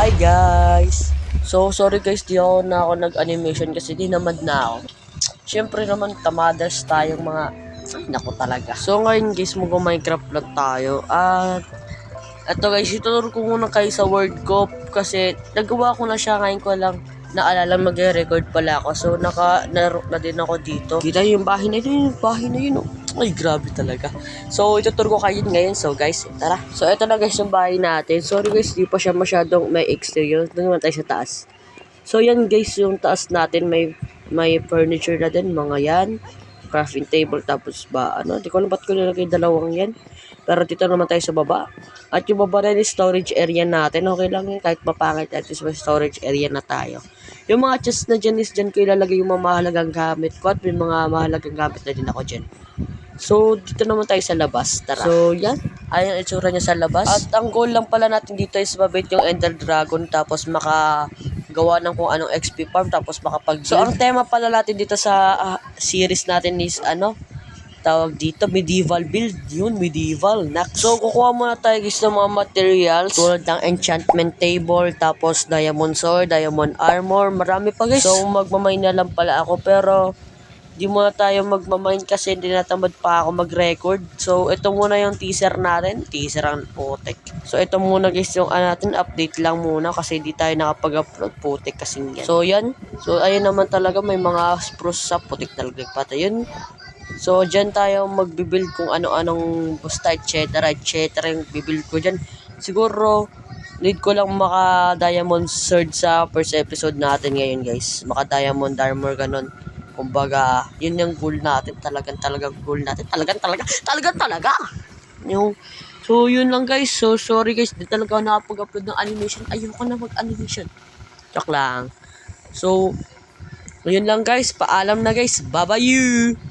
Hi guys! So sorry guys, di ako nag-animation kasi dinamad na ako. Siyempre naman tamadas tayong mga naku talaga. So ngayon guys, mag-Minecraft lang tayo. At eto guys, ituturo ko muna kayo sa word ko kasi nagawa ko na siya ngayon ko lang naalala magre-record pala ako. So naka-laro na din ako dito. Kita yung bahay na yun, oh. Ay, grabe talaga. So, ituturo ko kayo ngayon. So, guys, tara. So, ito na guys yung bahay natin. Sorry guys, di pa siya masyadong may exterior. Doon naman tayo sa taas. So, yan guys, yung taas natin. May furniture na din. Mga yan. Crafting table. Tapos ba, di ko alam ba't ko nilagay dalawang yan. Pero dito naman tayo sa baba. At yung baba rin is storage area natin. Okay lang yun. Kahit mapangit. At least may storage area na tayo. Yung mga chest na dyan is dyan ko ilalagay yung mga mahalagang gamit ko. At may mga mahalagang gamit na din ako dyan. So, dito naman tayo sa labas. Tara. So, yan. Ayan ang itsura niya sa labas. At ang goal lang pala natin dito is mabait yung Ender Dragon tapos makagawa ng kung anong XP farm tapos makapag-build. So, ang tema pala natin dito sa series natin is tawag dito, medieval build. Yun, medieval. Next. So, kukuha muna tayo guys ng mga materials tulad ng enchantment table, tapos diamond sword, diamond armor, marami pa guys. So, magmamay na lang pala ako pero di muna tayo magmamine kasi hindi natamad pa ako mag-record. So, ito muna yung teaser natin. Teaser ang putik. So, ito muna guys yung natin. Update lang muna kasi di tayo nakapag-upload. Putik kasi yan. So, yan. So, ayun naman talaga. May mga spruce sa putik talaga pata. Yun. So, dyan tayo magbibuild kung ano-anong basta, etc. yung bibuild ko dyan. Siguro, need ko lang maka-diamond sword sa first episode natin ngayon guys. Maka-diamond armor ganun. Kumbaga, yun yung goal natin. Talagang goal natin. Talaga. So, yun lang guys. So, sorry guys. Di talaga ako nakapag-upload ng animation. Ayoko na mag-animation. Joke lang. So, yun lang guys. Paalam na guys. Bye-bye!